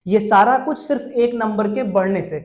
ये सारा कुछ सिर्फ एक नंबर के बढ़ने से।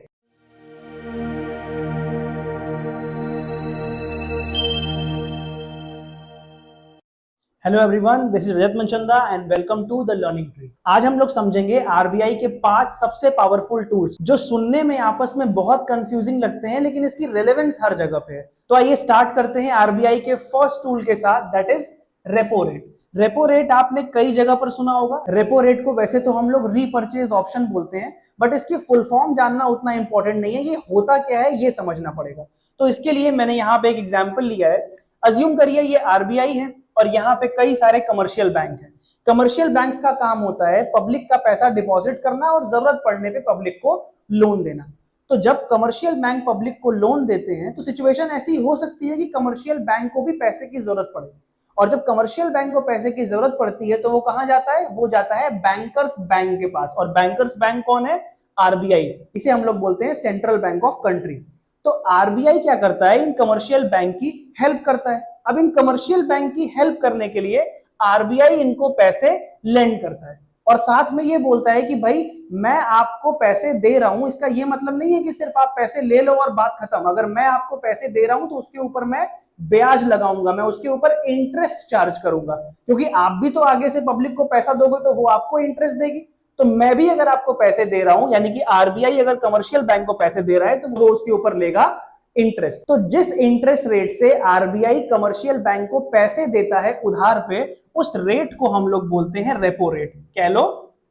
Hello everyone, this is Rajat Manchanda and welcome to the learning tree. आज हम लोग समझेंगे आरबीआई के 5 सबसे पावरफुल टूल्स जो सुनने में आपस में बहुत कंफ्यूजिंग लगते हैं, लेकिन इसकी रेलेवेंस हर जगह पे है। तो आइए स्टार्ट करते हैं आरबीआई के फर्स्ट टूल के साथ, that is repo rate. Repo rate आपने कई जगह पर सुना होगा। रेपो रेट को वैसे तो हम लोग रीपर्चेज ऑप्शन बोलते हैं, बट इसकी फुल फॉर्म जानना उतना इंपॉर्टेंट नहीं है। ये होता क्या है ये समझना पड़ेगा। तो इसके लिए मैंने यहाँ पे एक एग्जाम्पल लिया है। अज्यूम करिए ये आरबीआई है और यहाँ पे कई सारे कमर्शियल बैंक हैं। कमर्शियल बैंक्स का काम होता है पब्लिक का पैसा डिपॉजिट करना और जरूरत पड़ने पे पब्लिक को लोन देना। तो जब कमर्शियल बैंक पब्लिक को लोन देते हैं तो सिचुएशन ऐसी हो सकती है कि कमर्शियल बैंक को भी पैसे की जरूरत पड़े, और जब कमर्शियल बैंक को पैसे की जरूरत पड़ती है तो वो कहां जाता है? वो जाता है बैंकर्स बैंक के पास। और बैंकर्स बैंक कौन है? आरबीआई। इसे हम लोग बोलते हैं सेंट्रल बैंक ऑफ कंट्री। तो आरबीआई क्या करता है? इन कमर्शियल बैंक की हेल्प करता है। अब इन कमर्शियल बैंक की हेल्प करने के लिए आरबीआई इनको पैसे लेंड करता है और साथ में ये बोलता है कि भाई मैं आपको पैसे दे रहा हूं, इसका ये मतलब नहीं है कि सिर्फ आप पैसे ले लो और बात खत्म। अगर मैं आपको पैसे दे रहा हूं तो उसके ऊपर मैं ब्याज लगाऊंगा, मैं उसके ऊपर इंटरेस्ट चार्ज करूंगा, क्योंकि आप भी तो आगे से पब्लिक को पैसा दोगे तो वो आपको इंटरेस्ट देगी। तो मैं भी अगर आपको पैसे दे रहा हूं, यानी कि आरबीआई अगर कमर्शियल बैंक को पैसे दे रहा है तो वो उसके ऊपर लेगा इंटरेस्ट। तो जिस इंटरेस्ट रेट से आरबीआई कमर्शियल बैंक को पैसे देता है उधार पे, उस रेट को हम लोग बोलते हैं रेपो रेट। कह लो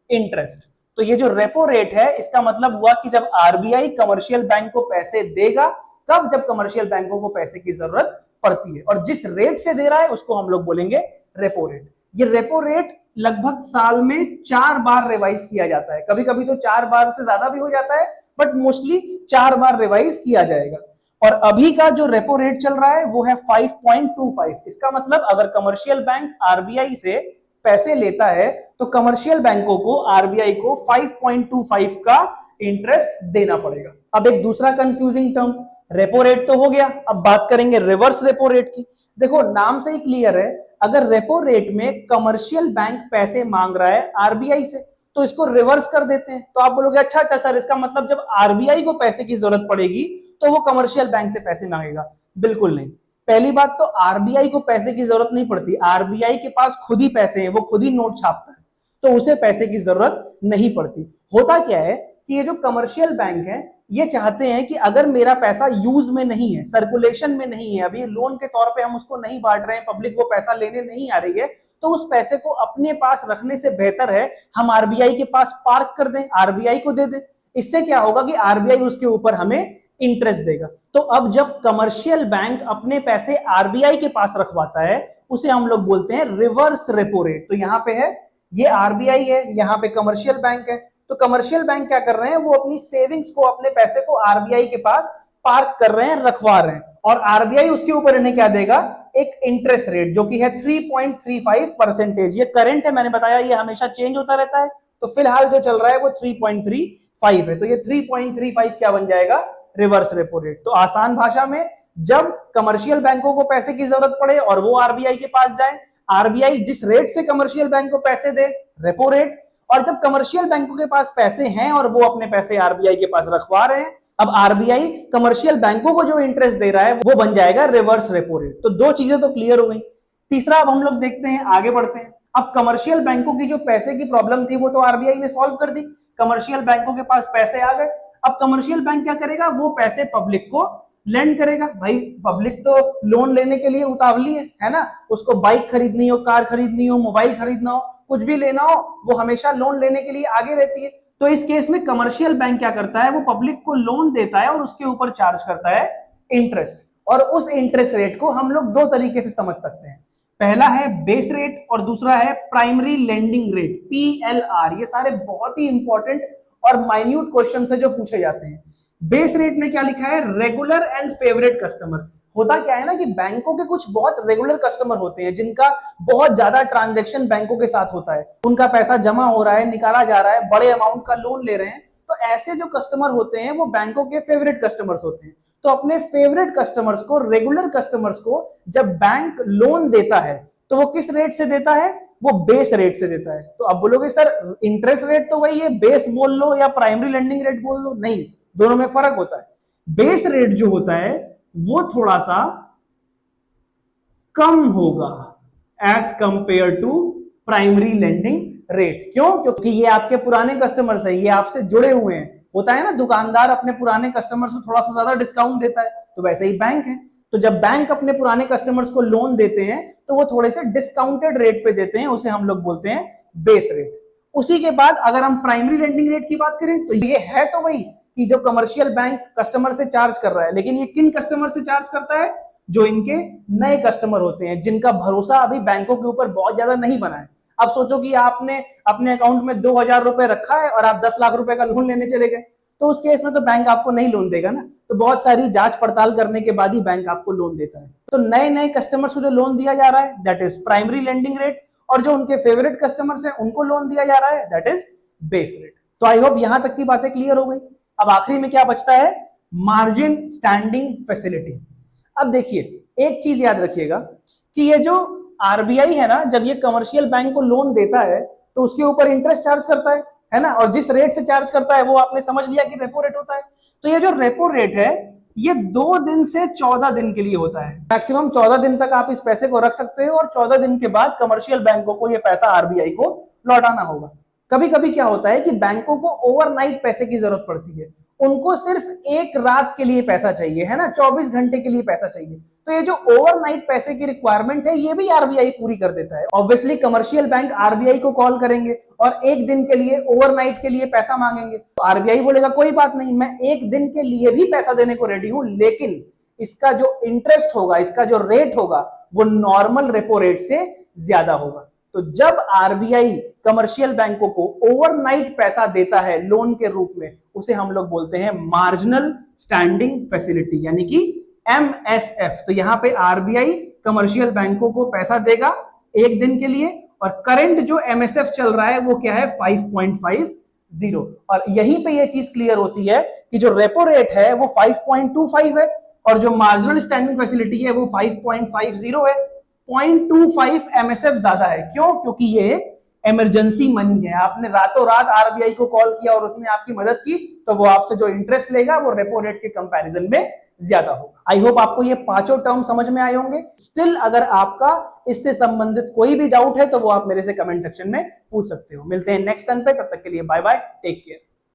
इंटरेस्ट। तो ये जो रेपो रेट है इसका मतलब हुआ कि जब आरबीआई कमर्शियल बैंक को पैसे देगा, कब? जब कमर्शियल बैंकों को पैसे की जरूरत पड़ती है, और जिस रेट से दे रहा है उसको हम लोग बोलेंगे रेपो रेट। ये रेपो रेट लगभग साल में 4 बार रिवाइज किया जाता है। कभी कभी तो 4 बार से ज्यादा भी हो जाता है, बट मोस्टली 4 बार रिवाइज किया जाएगा। और अभी का जो रेपो रेट चल रहा है वो है 5.25। इसका मतलब अगर कमर्शियल बैंक आरबीआई से पैसे लेता है तो कमर्शियल बैंकों को आरबीआई को 5.25 का इंटरेस्ट देना पड़ेगा। अब एक दूसरा कंफ्यूजिंग टर्म, रेपो रेट तो हो गया, अब बात करेंगे रिवर्स रेपो रेट की। देखो नाम से ही क्लियर है, अगर रेपो रेट में कमर्शियल बैंक पैसे मांग रहा है आरबीआई से तो इसको रिवर्स कर देते हैं। तो आप बोलोगे अच्छा अच्छा सर, इसका मतलब जब आरबीआई को पैसे की जरूरत पड़ेगी तो वो कमर्शियल बैंक से पैसे मांगेगा। बिल्कुल नहीं। पहली बात तो आरबीआई को पैसे की जरूरत नहीं पड़ती, आरबीआई के पास खुद ही पैसे हैं, वो खुद ही नोट छापता है, तो उसे पैसे की जरूरत नहीं पड़ती। होता क्या है कि ये जो कमर्शियल बैंक है ये चाहते हैं कि अगर मेरा पैसा यूज में नहीं है, सर्कुलेशन में नहीं है, अभी लोन के तौर पे हम उसको नहीं बांट रहे हैं, पब्लिक वो पैसा लेने नहीं आ रही है, तो उस पैसे को अपने पास रखने से बेहतर है हम आरबीआई के पास पार्क कर दें, आरबीआई को दे दें। इससे क्या होगा कि आरबीआई उसके ऊपर हमें इंटरेस्ट देगा। तो अब जब कमर्शियल बैंक अपने पैसे आरबीआई के पास रखवाता है उसे हम लोग बोलते हैं रिवर्स रेपो रेट। तो यहाँ पे है, ये आरबीआई है, यहाँ पे कमर्शियल बैंक है। तो कमर्शियल बैंक क्या कर रहे हैं? वो अपनी सेविंग्स को, अपने पैसे को आरबीआई के पास पार्क कर रहे हैं, रखवा रहे हैं, और आरबीआई उसके ऊपर इन्हें क्या देगा? एक इंटरेस्ट रेट जो कि है 3.35%। ये करंट है, मैंने बताया ये हमेशा चेंज होता रहता है, तो फिलहाल जो चल रहा है वो 3.35 है। तो ये 3.35 क्या बन जाएगा? Reverse repo rate. तो आसान भाषा में, जब कमर्शियल बैंकों को पैसे की जरूरत पड़े और वो आरबीआई के पास जाए, आरबीआई जिस रेट से कमर्शियल बैंक को पैसे दे, रेपो रेट, और जब कमर्शियल बैंकों के पास पैसे हैं और वो अपने पैसे आरबीआई के पास रखवा रहे हैं, अब आरबीआई कमर्शियल बैंकों को जो इंटरेस्ट दे रहा है वो बन जाएगा रिवर्स रेपो रेट। तो दो चीजें तो क्लियर हो गई। तीसरा अब हम लोग देखते हैं, आगे बढ़ते हैं। अब कमर्शियल बैंकों की जो पैसे की प्रॉब्लम थी वो तो आरबीआई ने सॉल्व कर दी, कमर्शियल बैंकों के पास पैसे आ गए। अब कमर्शियल बैंक क्या करेगा? वो पैसे पब्लिक को लेंड करेगा। भाई पब्लिक तो लोन लेने के लिए उतावली है ना? उसको बाइक खरीदनी हो, कार खरीदनी हो, मोबाइल खरीदना हो, कुछ भी लेना हो, वो हमेशा लोन लेने के लिए आगे रहती है। तो इस केस में कमर्शियल बैंक क्या करता है? वो पब्लिक को लोन देता है और उसके ऊपर चार्ज करता है इंटरेस्ट। और उस इंटरेस्ट रेट को हम लोग दो तरीके से समझ सकते हैं। पहला है बेस रेट और दूसरा है प्राइमरी लेंडिंग रेट, पीएलआर। ये सारे बहुत ही इंपॉर्टेंट और माइन्यूट क्वेश्चन है जो पूछे जाते हैं। बेस रेट में क्या लिखा है? Regular and favourite customer. होता क्या है ना कि बैंकों के कुछ बहुत रेगुलर कस्टमर होते हैं जिनका बहुत ज्यादा ट्रांजैक्शन बैंकों के साथ होता है, उनका पैसा जमा हो रहा है, निकाला जा रहा है, बड़े अमाउंट का लोन ले रहे हैं। तो ऐसे जो कस्टमर होते हैं वो बैंकों के फेवरेट कस्टमर्स होते हैं। तो अपने फेवरेट कस्टमर्स को, रेगुलर कस्टमर्स को जब बैंक लोन देता है तो वो किस रेट से देता है? वो बेस रेट से देता है। तो अब बोलोगे सर इंटरेस्ट रेट तो वही है, बेस बोल लो या प्राइमरी लेंडिंग रेट बोल लो, नहीं, दोनों में फर्क होता है। बेस रेट जो होता है वो थोड़ा सा कम होगा as compared to primary lending rate. क्यों? क्योंकि ये आपके पुराने कस्टमर्स है, ये आपसे जुड़े हुए हैं। होता है ना, दुकानदार अपने पुराने कस्टमर्स को थोड़ा सा ज्यादा डिस्काउंट देता है, तो वैसे ही बैंक है। तो जब बैंक अपने पुराने कस्टमर्स को लोन देते हैं तो वो थोड़े से डिस्काउंटेड रेट पे देते हैं, उसे हम लोग बोलते हैं बेस रेट। उसी के बाद अगर हम प्राइमरी लेंडिंग रेट की बात करें तो ये है तो वही कि जो कमर्शियल बैंक कस्टमर से चार्ज कर रहा है, लेकिन ये किन कस्टमर से चार्ज करता है? जो इनके नए कस्टमर होते हैं, जिनका भरोसा अभी बैंकों के ऊपर बहुत ज्यादा नहीं बना है। अब सोचो कि आपने अपने अकाउंट में 2,000 रुपए रखा है और आप 10 लाख रुपए का लोन लेने चले गए, तो उस केस में तो बैंक आपको नहीं लोन देगा ना। तो बहुत सारी जांच पड़ताल करने के बाद ही बैंक आपको लोन देता है। तो नए नए कस्टमर्स को जो लोन दिया जा रहा है that is primary lending rate, और जो उनके फेवरेट कस्टमर्स हैं उनको लोन दिया जा रहा है दैट इज बेस रेट। तो आई होप यहां तक की बातें क्लियर हो गई। अब आखिरी में क्या बचता है? Margin standing facility. अब देखिए एक चीज याद रखिएगा कि ये जो आरबीआई है ना, जब ये कमर्शियल बैंक को लोन देता है तो उसके ऊपर इंटरेस्ट चार्ज करता है ना, और जिस रेट से चार्ज करता है वो आपने समझ लिया कि रेपो रेट होता है। तो ये जो रेपो रेट है ये 2 दिन से 14 दिन के लिए होता है। मैक्सिमम 14 दिन तक आप इस पैसे को रख सकते हो और 14 दिन के बाद कमर्शियल बैंकों को ये पैसा आरबीआई को लौटाना होगा। कभी कभी क्या होता है कि बैंकों को ओवरनाइट पैसे की जरूरत पड़ती है, उनको सिर्फ एक रात के लिए पैसा चाहिए, है ना, 24 घंटे के लिए पैसा चाहिए। तो ये जो ओवरनाइट पैसे की रिक्वायरमेंट है ये भी आरबीआई पूरी कर देता है। ऑब्वियसली कमर्शियल बैंक आरबीआई को कॉल करेंगे और एक दिन के लिए ओवरनाइट के लिए पैसा मांगेंगे, तो आरबीआई बोलेगा कोई बात नहीं, मैं एक दिन के लिए भी पैसा देने को रेडी हूं, लेकिन इसका जो इंटरेस्ट होगा, इसका जो रेट होगा वो नॉर्मल रेपो रेट से ज्यादा होगा। तो जब आरबीआई कमर्शियल बैंकों को ओवरनाइट पैसा देता है लोन के रूप में, उसे हम लोग बोलते हैं मार्जिनल स्टैंडिंग फैसिलिटी, यानी कि एमएसएफ। तो यहां पे आरबीआई कमर्शियल बैंकों को पैसा देगा एक दिन के लिए, और करंट जो एमएसएफ चल रहा है वो क्या है? 5.50। और यहीं पे ये चीज क्लियर होती है कि जो रेपो रेट है वो 5.25 है और जो मार्जिनल स्टैंडिंग फैसिलिटी है वो 5.50 है। 0.25 एमएसएफ ज्यादा है। क्यों? क्योंकि ये एक इमरजेंसी मनी है। आपने रातों रात आरबीआई को कॉल किया और उसने आपकी मदद की, तो वो आपसे जो इंटरेस्ट लेगा वो रेपो रेट के कंपैरिजन में ज्यादा होगा। आई होप आपको ये पांचों टर्म समझ में आए होंगे। स्टिल अगर आपका इससे संबंधित कोई भी डाउट है तो वो आप मेरे से कमेंट सेक्शन में पूछ सकते हो। मिलते हैं नेक्स्ट सन पे, तब तक के लिए बाय बाय, टेक केयर।